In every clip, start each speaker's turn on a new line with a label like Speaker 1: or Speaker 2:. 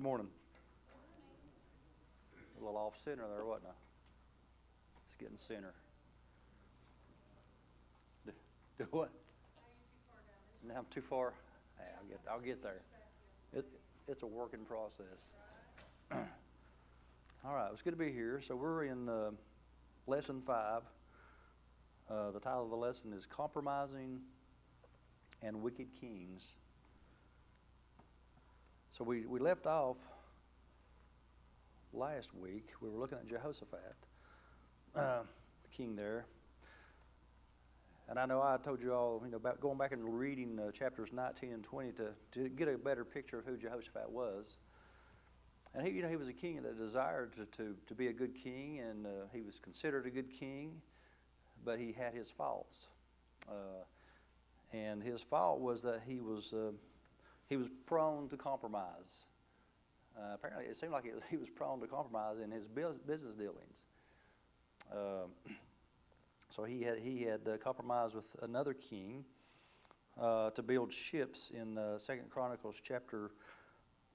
Speaker 1: Good morning. A little off center there, wasn't I? It's getting center. Do what? Now I'm too far. Hey, I'll get there. It's a working process. All right, it's good to be here. So we're in lesson 5. The title of the lesson is Compromising and Wicked Kings. So we left off last week. We were looking at Jehoshaphat, the king there. And I know I told you all, about going back and reading chapters 19 and 20 to get a better picture of who Jehoshaphat was. And he was a king that desired to be a good king, and he was considered a good king, but he had his faults. And his fault was that he was prone to compromise. Apparently, it seemed like he was prone to compromise in his business dealings. So he had compromised with another king to build ships in 2 Chronicles chapter.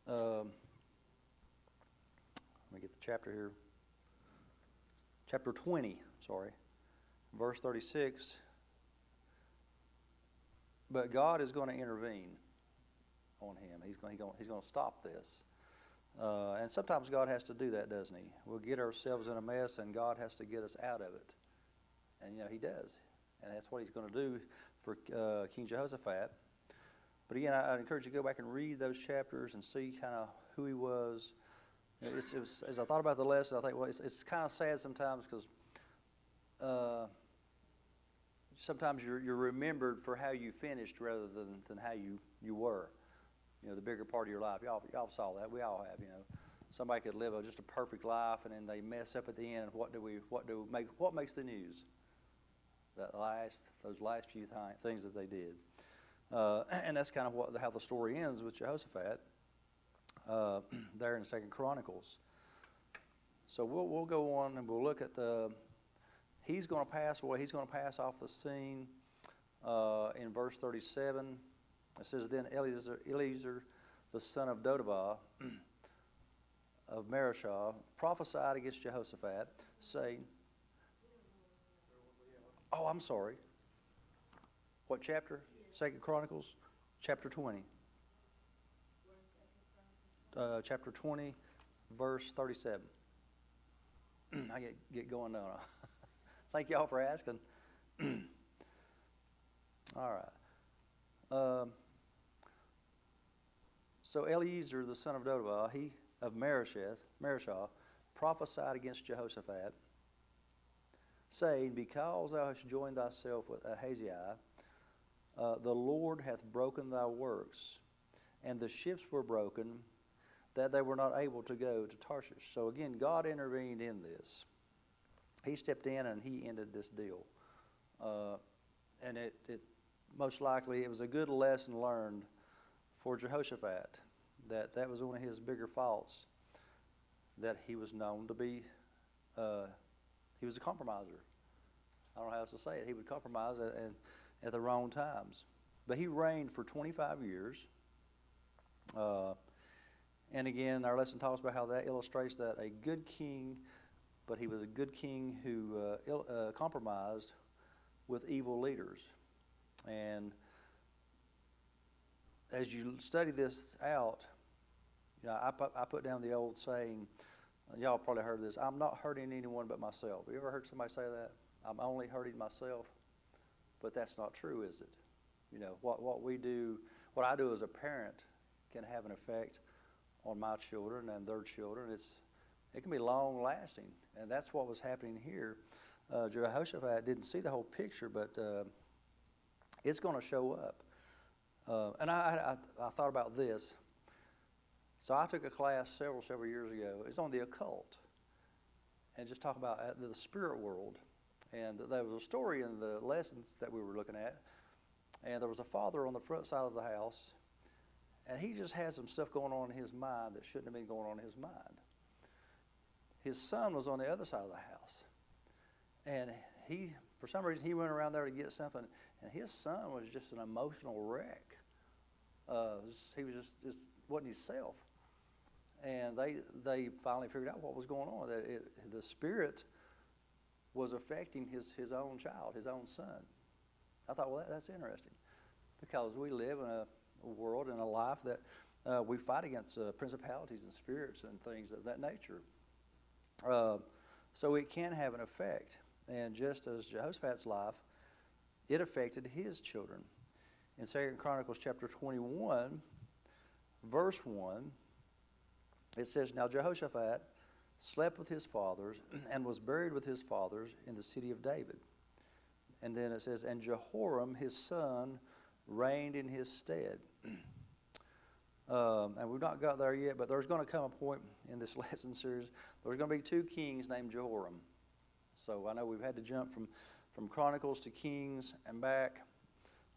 Speaker 1: Let me get the chapter here. Chapter 20, verse 36. But God is going to intervene on him. He's going to stop this. And sometimes God has to do that, doesn't he? We'll get ourselves in a mess, and God has to get us out of it. And he does, and that's what he's going to do for King Jehoshaphat. But again, I encourage you to go back and read those chapters and see kind of who he was. It was, as I thought about the lesson, I think, well, it's kind of sad sometimes because sometimes you're remembered for how you finished rather than how you were. The bigger part of your life. Y'all saw that. We all have. Somebody could live just a perfect life, and then they mess up at the end. What makes the news? Those last few things that they did, and that's kind of how the story ends with Jehoshaphat there in 2 Chronicles. So we'll go on and we'll look at he's going to pass away. He's going to pass off the scene in verse 37. It says, then Eliezer, the son of Dodavah of Mareshah, prophesied against Jehoshaphat, saying, oh, I'm sorry. What chapter? 2 Chronicles, chapter 20. Chapter 20, verse 37. I get going now. Thank y'all for asking. All right. So Eliezer, the son of Dodavah, he of Mareshah, prophesied against Jehoshaphat, saying, because thou hast joined thyself with Ahaziah, the Lord hath broken thy works, and the ships were broken, that they were not able to go to Tarshish. So again, God intervened in this. He stepped in and he ended this deal. And it most likely it was a good lesson learned for Jehoshaphat, that was one of his bigger faults, that he was known to be, he was a compromiser. I don't know how else to say it. He would compromise at the wrong times. But he reigned for 25 years. And again, our lesson talks about how that illustrates that a good king, but he was a good king who compromised with evil leaders. And as you study this out, I put down the old saying, y'all probably heard this, I'm not hurting anyone but myself. Have you ever heard somebody say that? I'm only hurting myself? But that's not true, is it? What we do, what I do as a parent can have an effect on my children and their children. It can be long lasting. And that's what was happening here. Jehoshaphat didn't see the whole picture, but it's going to show up. And I thought about this. So I took a class several years ago. It's on the occult, and just talk about the spirit world. And there was a story in the lessons that we were looking at, and there was a father on the front side of the house, and he just had some stuff going on in his mind that shouldn't have been going on in his mind. His son was on the other side of the house, and for some reason, he went around there to get something, and his son was just an emotional wreck. He was just wasn't himself. And they finally figured out what was going on, that the spirit was affecting his own child, his own son. I thought, well, that's interesting, because we live in a world and a life that we fight against principalities and spirits and things of that nature. So it can have an effect. And just as Jehoshaphat's life, it affected his children. In 2 Chronicles chapter 21, verse 1, it says, "Now Jehoshaphat slept with his fathers and was buried with his fathers in the city of David." And then it says, "And Jehoram his son reigned in his stead." And we've not got there yet, but there's going to come a point in this lesson series, there's going to be two kings named Jehoram. So I know we've had to jump from Chronicles to Kings and back,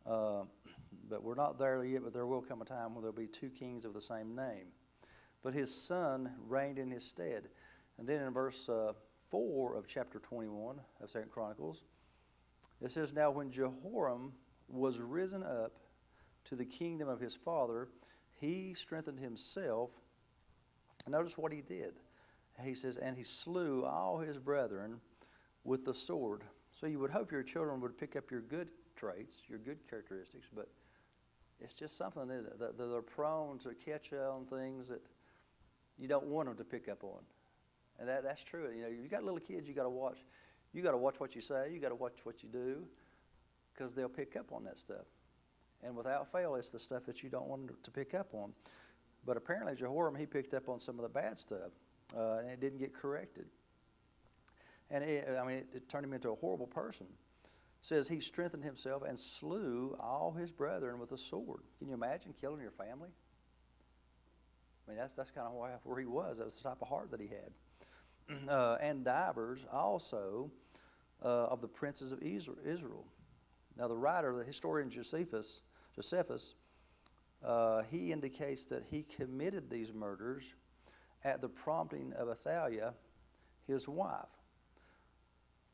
Speaker 1: but we're not there yet, but there will come a time when there'll be two kings of the same name. But his son reigned in his stead. And then in verse 4 of chapter 21 of 2 Chronicles, it says, "Now when Jehoram was risen up to the kingdom of his father, he strengthened himself." And notice what he did. He says, "And he slew all his brethren with the sword." So you would hope your children would pick up your good traits, your good characteristics, but it's just something that they're prone to catch on things that you don't want them to pick up on. And that's true. You know, you got little kids, you got to watch. You got to watch what you say. You got to watch what you do, because they'll pick up on that stuff. And without fail, it's the stuff that you don't want them to pick up on. But apparently Jehoram, he picked up on some of the bad stuff, and it didn't get corrected. And it turned him into a horrible person. It says he strengthened himself and slew all his brethren with a sword. Can you imagine killing your family? I mean, that's kind of where he was. That was the type of heart that he had. And divers also of the princes of Israel. Now the writer, the historian Josephus, he indicates that he committed these murders at the prompting of Athaliah, his wife.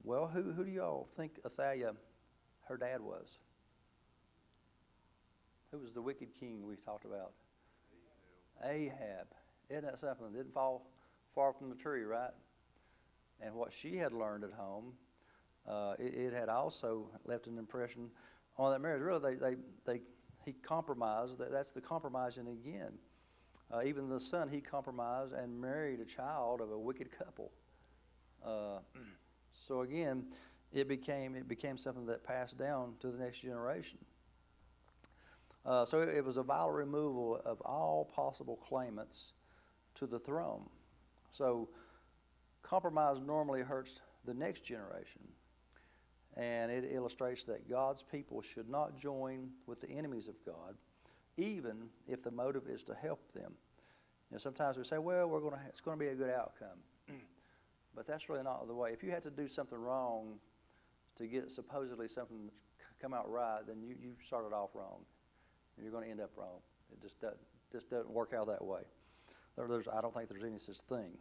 Speaker 1: Well, who do y'all think Athaliah, her dad, was? Who was the wicked king we talked about? Ahab. Isn't that something? Didn't fall far from the tree, right? And what she had learned at home, it had also left an impression on that marriage. Really, he compromised. That's the compromising again. Even the son, he compromised and married a child of a wicked couple. So again, it became something that passed down to the next generation. So it was a violent removal of all possible claimants to the throne. So compromise normally hurts the next generation. And it illustrates that God's people should not join with the enemies of God, even if the motive is to help them. You know, sometimes we say, well, it's going to be a good outcome. But that's really not the way. If you had to do something wrong to get supposedly something to come out right, then you started off wrong. And you're going to end up wrong. It just doesn't work out that way. I don't think there's any such thing.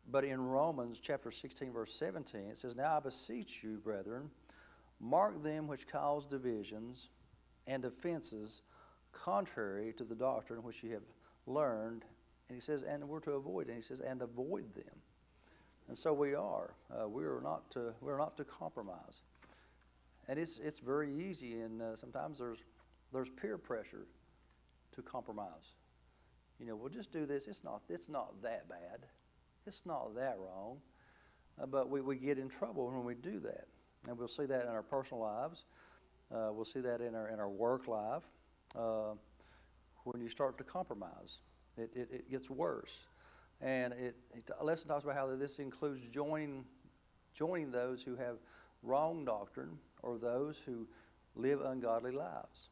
Speaker 1: But in Romans chapter 16, verse 17, it says, "Now I beseech you, brethren, mark them which cause divisions and offenses contrary to the doctrine which you have learned." And he says, and we're to avoid. And he says, and avoid them. And so we are. We're not to compromise. And it's very easy. And sometimes there's peer pressure to compromise. You know, we'll just do this. It's not that bad. It's not that wrong. But we get in trouble when we do that. And we'll see that in our personal lives. We'll see that in our work life. When you start to compromise, it gets worse. And the lesson talks about how this includes joining those who have wrong doctrine or those who live ungodly lives.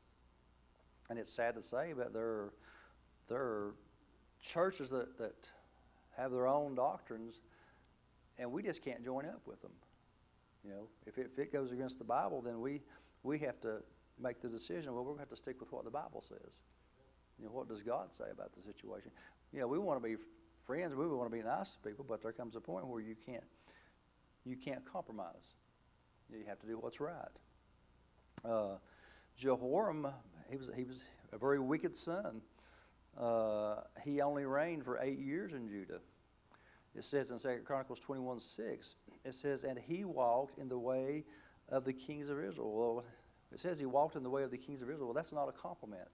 Speaker 1: And it's sad to say, but there are churches that have their own doctrines, and we just can't join up with them. You know, if it goes against the Bible, then we have to make the decision. Well, we're going to have to stick with what the Bible says. You know, what does God say about the situation? You know, we want to be friends. We want to be nice to people, but there comes a point where you can't compromise. You have to do what's right. Jehoram, he was a very wicked son. he only reigned for 8 years in Judah. It says in 2 Chronicles 21:6, it says, and he walked in the way of the kings of Israel. Well, it says he walked in the way of the kings of Israel. Well, that's not a compliment,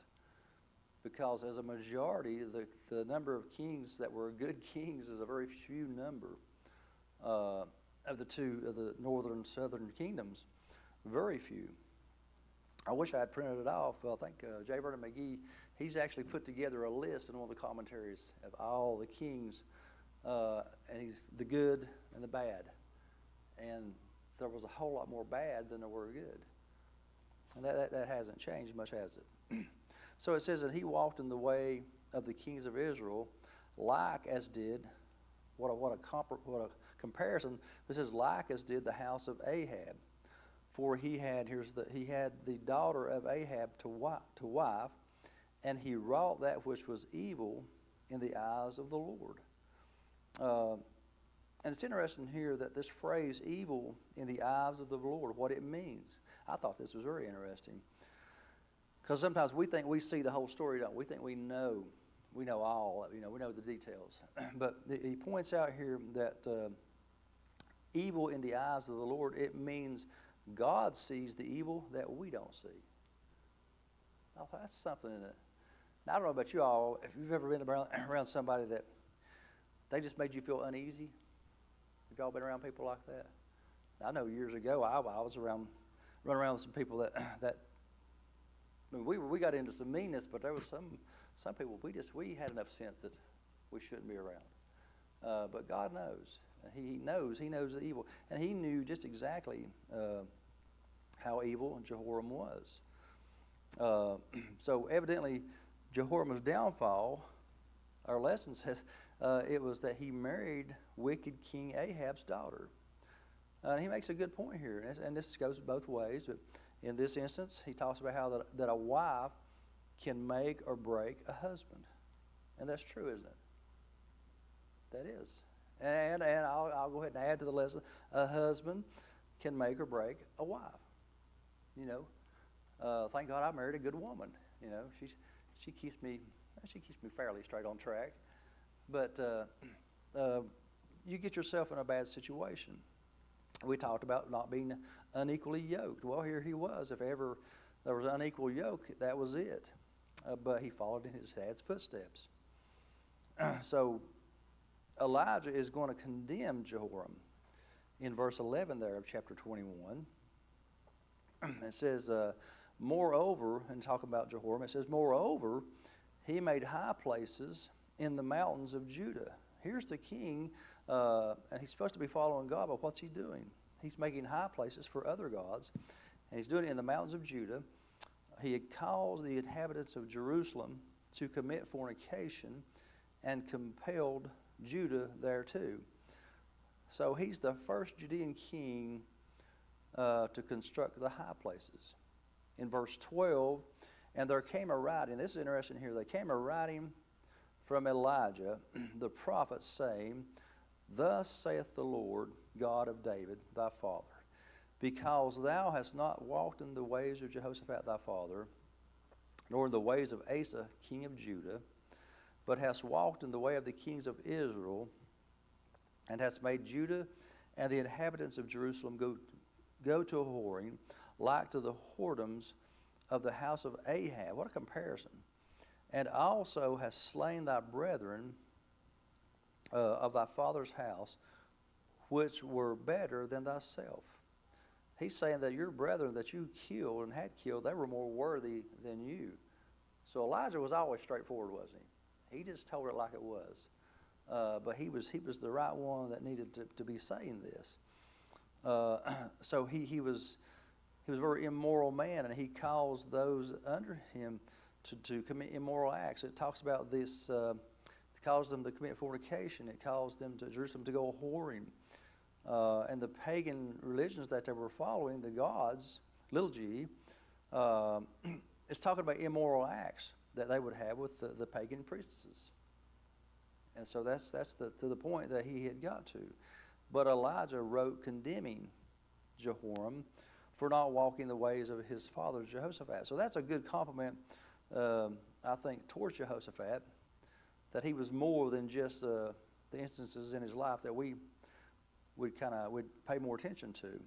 Speaker 1: because as a majority, the number of kings that were good kings is a very few number of the northern and southern kingdoms. Very few. I wish I had printed it off. Well, I think J. Vernon McGee, he's actually put together a list in one of the commentaries of all the kings, and he's the good and the bad. And there was a whole lot more bad than there were good. And that hasn't changed much, has it? So it says that he walked in the way of the kings of Israel, like as did, what a comparison. It says, like as did the house of Ahab. For he had the daughter of Ahab to wife, and he wrought that which was evil in the eyes of the Lord. And it's interesting here that this phrase, evil in the eyes of the Lord, what it means. I thought this was very interesting. Because sometimes we think we see the whole story, don't we? We think we know all, we know the details. But he points out here that evil in the eyes of the Lord, it means God sees the evil that we don't see. Oh, that's something in it. Now, I don't know about you all, if you've ever been around somebody that they just made you feel uneasy. Have y'all been around people like that? I know years ago I was running around with some people that I mean, we got into some meanness, but there was some people we had enough sense that we shouldn't be around. But God knows. He knows the evil, and he knew just exactly how evil Jehoram was. So evidently, Jehoram's downfall, our lesson says, it was that he married wicked King Ahab's daughter. He makes a good point here, and this goes both ways. But in this instance, he talks about how that a wife can make or break a husband, and that's true, isn't it? That is. And I'll go ahead and add to the lesson: a husband can make or break a wife. Thank God I married a good woman. She keeps me fairly straight on track. But you get yourself in a bad situation. We talked about not being unequally yoked. Well, here he was. If ever there was an unequal yoke, that was it. But he followed in his dad's footsteps. So Elijah is going to condemn Jehoram in verse 11 there of chapter 21. It says, moreover, and talking about Jehoram, it says, moreover, he made high places in the mountains of Judah. Here's the king, and he's supposed to be following God, but what's he doing? He's making high places for other gods, and he's doing it in the mountains of Judah. He had caused the inhabitants of Jerusalem to commit fornication and compelled Judah thereto. So he's the first Judean king to construct the high places. In verse 12, and there came a writing, this is interesting here, there came a writing from Elijah the prophet, saying, thus saith the Lord God of David thy father, because thou hast not walked in the ways of Jehoshaphat thy father, nor in the ways of Asa king of Judah, but hast walked in the way of the kings of Israel, and hast made Judah and the inhabitants of Jerusalem go to a whoring, like to the whoredoms of the house of Ahab. What a comparison. And also hast slain thy brethren of thy father's house, which were better than thyself. He's saying that your brethren that you killed and had killed, they were more worthy than you. So Elijah was always straightforward, wasn't he? He just told it like it was. But he was the right one that needed to be saying this. So he was a very immoral man, and he caused those under him to commit immoral acts. It talks about this. It caused them to commit fornication. It caused them to Jerusalem to go whoring. And the pagan religions that they were following, the gods, little g, it's talking about immoral acts that they would have with the pagan priestesses. And so that's to the point that he had got to. But Elijah wrote condemning Jehoram for not walking the ways of his father Jehoshaphat. So that's a good compliment I think, towards Jehoshaphat, that he was more than just the instances in his life that we would pay more attention to.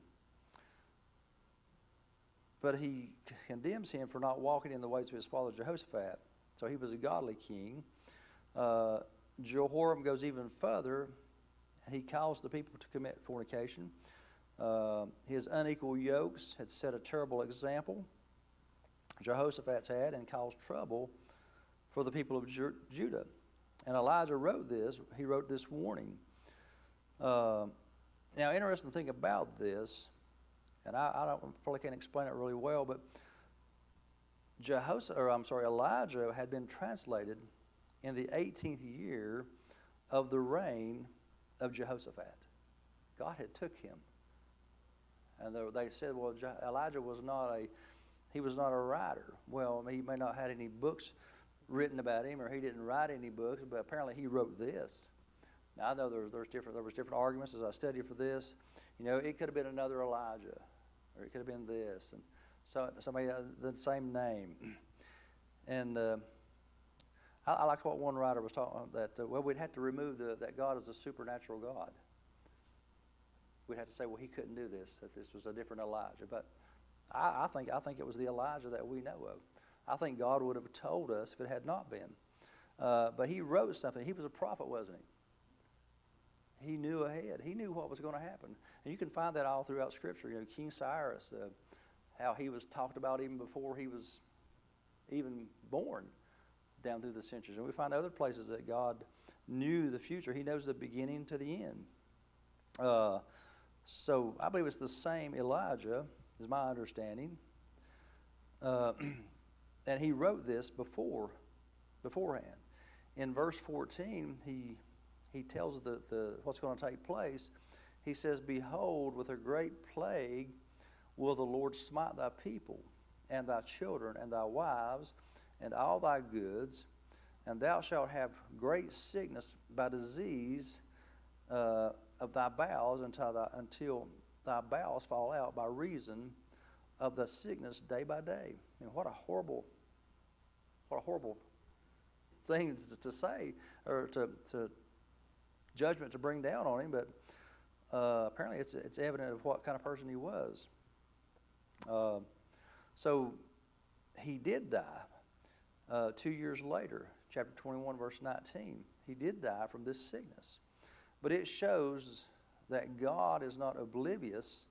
Speaker 1: But he condemns him for not walking in the ways of his father Jehoshaphat. So he was a godly king. Jehoram goes even further, and he calls the people to commit fornication. His unequal yokes had set a terrible example. Jehoshaphat's had, and caused trouble for the people of Judah. And Elijah wrote this. He wrote this warning. Now, interesting thing about this, and I probably can't explain it really well, but Elijah had been translated in the 18th year of the reign of Jehoshaphat. God had took him. And they said, well, Elijah was not a writer. Well, he may not have had any books written about him, or he didn't write any books, but apparently he wrote this. Now, I know there was different arguments as I studied for this. It could have been another Elijah, or it could have been this, and somebody the same name. And I liked what one writer was talking about, that we'd have to remove that God is a supernatural God. We'd have to say, well, he couldn't do this, that this was a different Elijah. But I think it was the Elijah that we know of. I think God would have told us if it had not been. But he wrote something. He was a prophet, wasn't he? He knew ahead. He knew what was going to happen. And you can find that all throughout Scripture. King Cyrus, how he was talked about even before he was even born, down through the centuries. And we find other places that God knew the future. He knows the beginning to the end. So I believe it's the same Elijah, is my understanding. And he wrote this beforehand. In verse 14, he tells what's going to take place. He says, behold, with a great plague will the Lord smite thy people, and thy children, and thy wives, and all thy goods, and thou shalt have great sickness by disease of thy bowels until thy bowels fall out by reason of the sickness day by day. I mean, what a horrible thing to say, or to judgment to bring down on him. But apparently it's evident of what kind of person he was. So he did die 2 years later, chapter 21, verse 19. He did die from this sickness. But it shows that God is not oblivious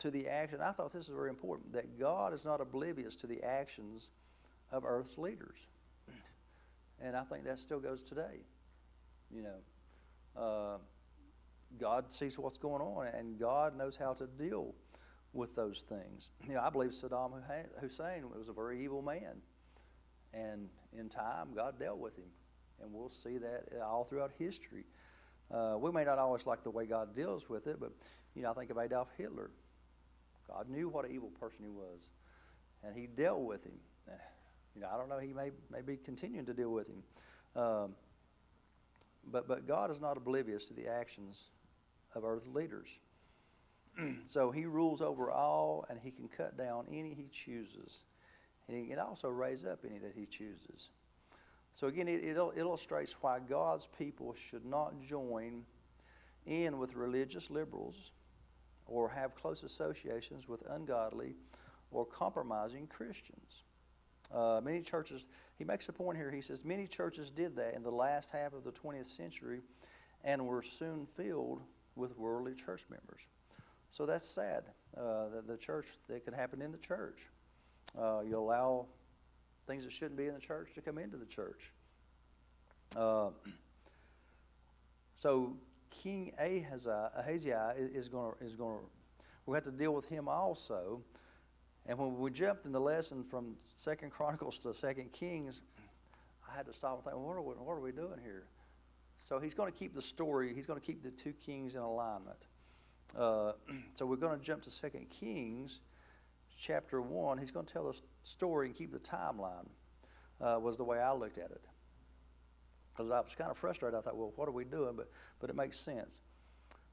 Speaker 1: to the action. I thought this was very important, that God is not oblivious to the actions of earth's leaders. And I think that still goes today. God sees what's going on, and God knows how to deal with those things. I believe Saddam Hussein was a very evil man. And in time, God dealt with him. And we'll see that all throughout history. We may not always like the way God deals with it, but I think of Adolf Hitler. God knew what an evil person he was, and he dealt with him. I don't know, he may be continuing to deal with him. But God is not oblivious to the actions of earth's leaders. So he rules over all, and he can cut down any he chooses. And he can also raise up any that he chooses. So again, it illustrates why God's people should not join in with religious liberals or have close associations with ungodly or compromising Christians. Many churches, he makes a point here, he says, many churches did that in the last half of the 20th century and were soon filled with worldly church members. So that's sad, that the church, that could happen in the church. You allow things that shouldn't be in the church to come into the church. So King Ahaziah is going to, we have to deal with him also. And when we jumped in the lesson from 2 Chronicles to 2 Kings, I had to stop and think, well, what are we doing here? So he's going to keep the story, he's going to keep the two kings in alignment. So we're going to jump to 2 Kings chapter 1. He's going to tell the story and keep the timeline, was the way I looked at it. Because I was kind of frustrated. I thought, well, what are we doing? But it makes sense.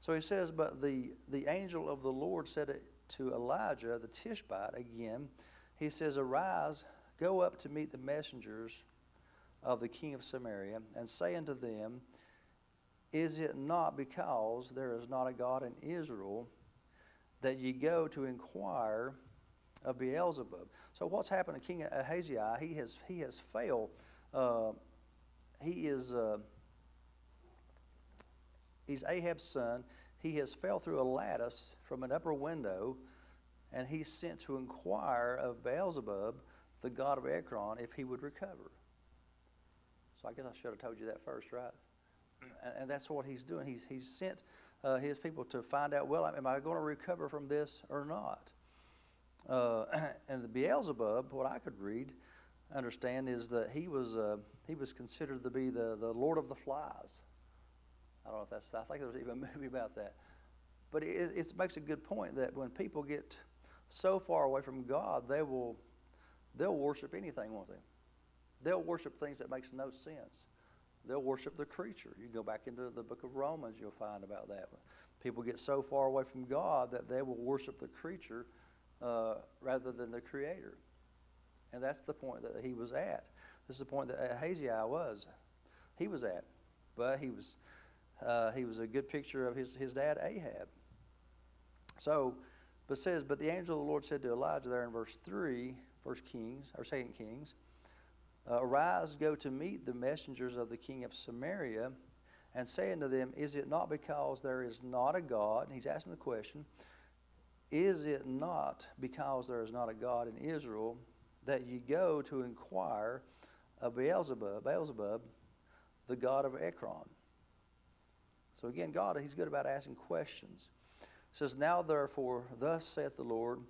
Speaker 1: So he says, but the angel of the Lord said to Elijah the Tishbite, again, he says, arise, go up to meet the messengers of the king of Samaria, and say unto them, Is it not because there is not a God in Israel that ye go to inquire of Beelzebub? So what's happened to King Ahaziah? He has failed. He's Ahab's son. He has fell through a lattice from an upper window, and he's sent to inquire of Beelzebub, the god of Ekron, if he would recover. So I guess I should have told you that first, right? And that's what he's doing. He's sent his people to find out, well, am I going to recover from this or not? And the Beelzebub, what I could understand, is that he was considered to be the Lord of the Flies. I don't know if that's, I think there was even a movie about that. But it makes a good point that when people get so far away from God, they'll worship anything, won't they? They'll worship things that makes no sense. They'll worship the creature. You go back into the book of Romans, you'll find about that. People get so far away from God that they will worship the creature rather than the Creator. And that's the point that he was at. This is the point that Ahaziah was. He was at. But he was a good picture of his dad Ahab. So, but it says, but the angel of the Lord said to Elijah there in verse 3, 2 Kings, Arise, go to meet the messengers of the king of Samaria, and say unto them, Is it not because there is not a God? And he's asking the question, Is it not because there is not a God in Israel that ye go to inquire of Beelzebub, the god of Ekron? So again, God, he's good about asking questions. It says, Now therefore, thus saith the Lord,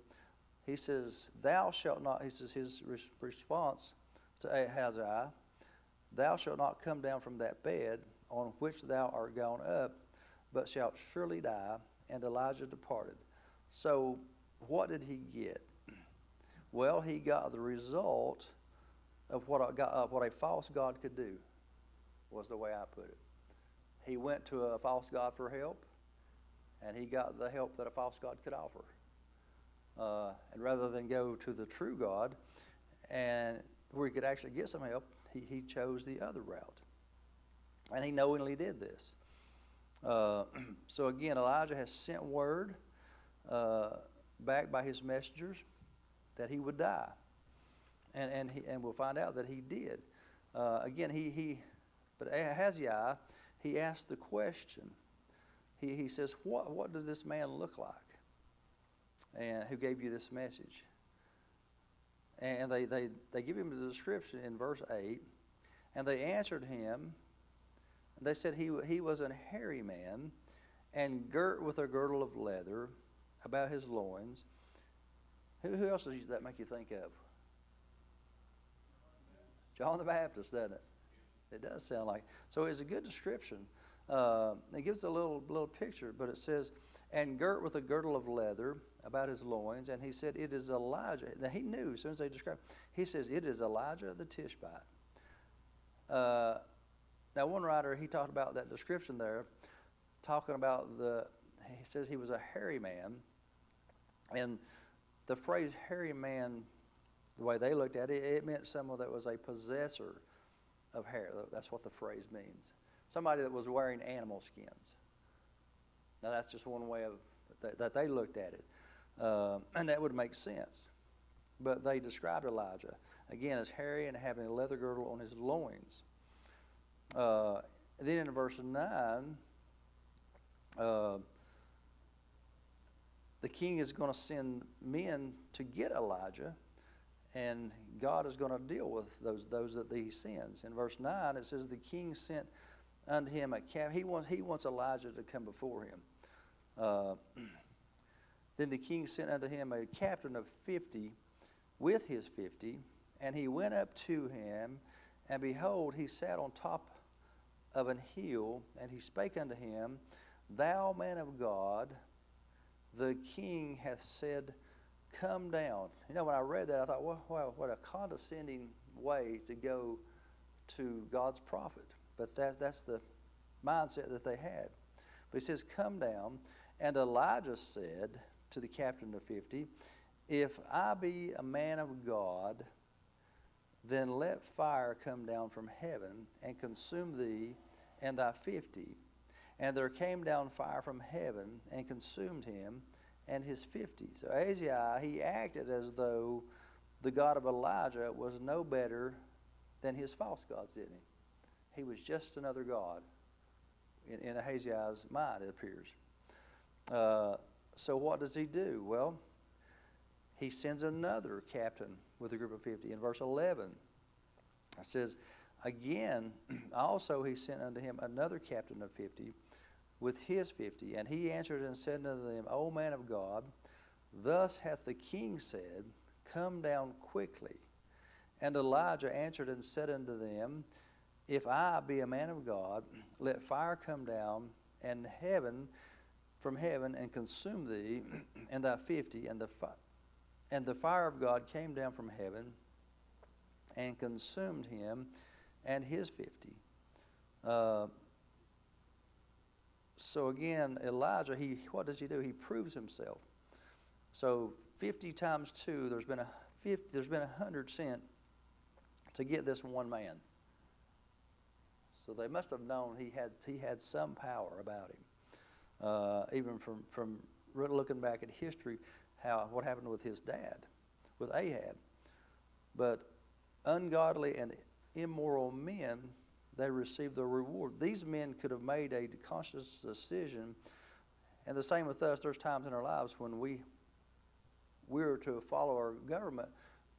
Speaker 1: he says, Thou shalt not, he says, his response to Ahaziah, Thou shalt not come down from that bed on which thou art gone up, but shalt surely die. And Elijah departed. So what did he get? Well, he got the result of what a false god could do, was the way I put it. He went to a false god for help, and he got the help that a false god could offer. And rather than go to the true God, and where he could actually get some help, he chose the other route. And he knowingly did this. So again, Elijah has sent word back by his messengers that he would die. And we'll find out that he did. But Ahaziah, he asked the question. He says, what does this man look like? And who gave you this message? And they give him the description in verse 8. And they answered him. And they said he was a hairy man, and girt with a girdle of leather about his loins. Who else does that make you think of? John the Baptist, doesn't it? It does sound like. So it's a good description. It gives a little picture, but it says, and girt with a girdle of leather about his loins, and he said, It is Elijah. Now he knew as soon as they described, he says, It is Elijah the Tishbite. Now one writer, he talked about that description there, talking about he says he was a hairy man, and the phrase hairy man, the way they looked at it, it meant someone that was a possessor of hair. That's what the phrase means. Somebody that was wearing animal skins. Now that's just one way that they looked at it. And that would make sense. But they described Elijah, again, as hairy and having a leather girdle on his loins. Then in verse 9, the king is going to send men to get Elijah, and God is going to deal with those that he sends. In verse 9, it says, The king sent unto him a captain. He wants Elijah to come before him. Then the king sent unto him a captain of 50 with his 50, and he went up to him, and behold, he sat on top of an hill, and he spake unto him, Thou man of God, the king hath said, Come down. You know, when I read that, I thought, wow, what a condescending way to go to God's prophet. But that's the mindset that they had. But he says, Come down. And Elijah said to the captain of 50, If I be a man of God, then let fire come down from heaven and consume thee and thy 50. And there came down fire from heaven and consumed him and his 50. So Ahaziah, he acted as though the God of Elijah was no better than his false gods, didn't he? He was just another god in Ahaziah's mind, it appears. So what does he do? Well, he sends another captain with a group of 50. In verse 11, it says, again, also he sent unto him another captain of 50 with his 50. And he answered and said unto them, O man of God, thus hath the king said, come down quickly. And Elijah answered and said unto them, if I be a man of God, let fire come down and from heaven and consume thee and thy 50. And the fire of God came down from heaven and consumed him and his 50. So again, Elijah, what does he do? He proves himself. So 50 times 2, there's been 100 sent to get this one man. So they must have known he had some power about him. Even from looking back at history, what happened with his dad, with Ahab. But ungodly and immoral men, they received the reward. These men could have made a conscious decision, and the same with us. There's times in our lives when we're to follow our government,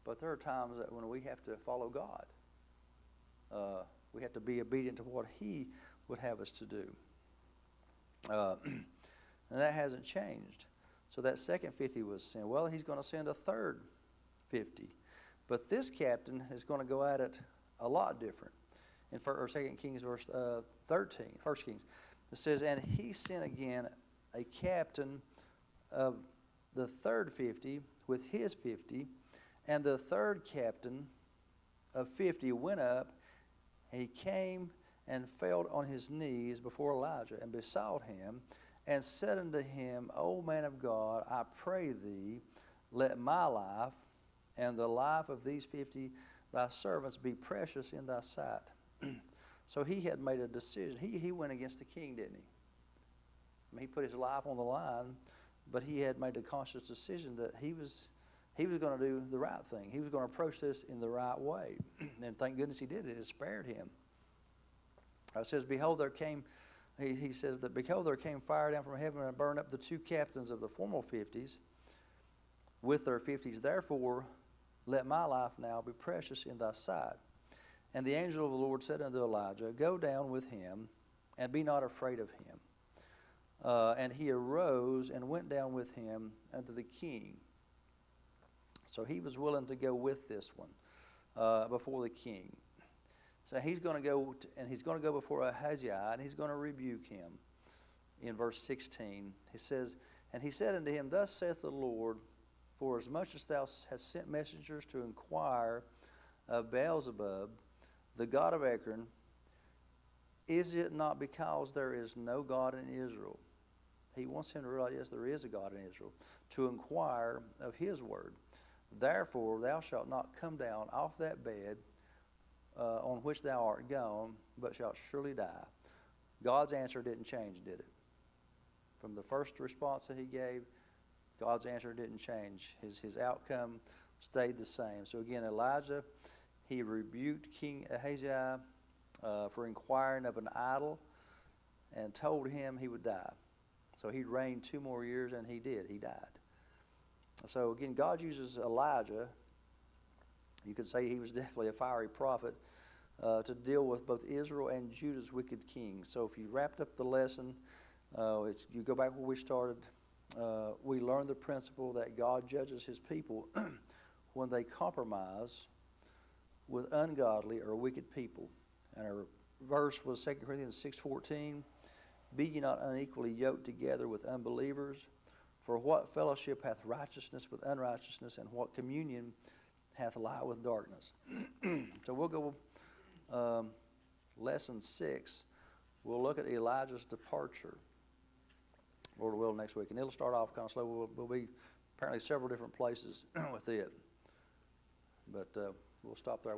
Speaker 1: but there are times that when we have to follow God. We have to be obedient to what He would have us to do. And that hasn't changed. So that second 50 was sent. Well, he's going to send a third 50. But this captain is going to go at it a lot different. In 2 Kings verse 13, 1 Kings, it says, and he sent again a captain of the third 50 with his 50, and the third captain of 50 went up, and he came and fell on his knees before Elijah and besought him, and said unto him, O man of God, I pray thee, let my life and the life of these 50 thy servants be precious in thy sight. So he had made a decision. He went against the king, didn't he? I mean, he put his life on the line, but he had made a conscious decision that he was going to do the right thing. He was going to approach this in the right way. And thank goodness he did it. It spared him. It says, behold, there came, he says that, behold, there came fire down from heaven and burned up the two captains of the former 50s with their 50s. Therefore, let my life now be precious in thy sight. And the angel of the Lord said unto Elijah, go down with him, and be not afraid of him. And he arose and went down with him unto the king. So he was willing to go with this one before the king. So he's going to go, and he's going to go before Ahaziah, and he's going to rebuke him. In verse 16, he says, and he said unto him, thus saith the Lord, for as much as thou hast sent messengers to inquire of Beelzebub, the god of Ekron, is it not because there is no God in Israel? He wants him to realize, yes, there is a God in Israel, to inquire of his word. Therefore thou shalt not come down off that bed on which thou art gone, but shalt surely die. God's answer didn't change, did it? From the first response that he gave, God's answer didn't change. His outcome stayed the same. So again, Elijah, he rebuked King Ahaziah for inquiring of an idol and told him he would die. So he reigned 2 more years, and he did. He died. So again, God uses Elijah. You could say he was definitely a fiery prophet to deal with both Israel and Judah's wicked kings. So if you wrapped up the lesson, you go back where we started. We learned the principle that God judges his people when they compromise with ungodly or wicked people. And our verse was 2 Corinthians 6:14. Be ye not unequally yoked together with unbelievers, for what fellowship hath righteousness with unrighteousness, and what communion hath light with darkness? So we'll go lesson 6. We'll look at Elijah's departure, Lord will, next week. And it'll start off kind of slow. We'll be apparently several different places with it. But we'll stop there.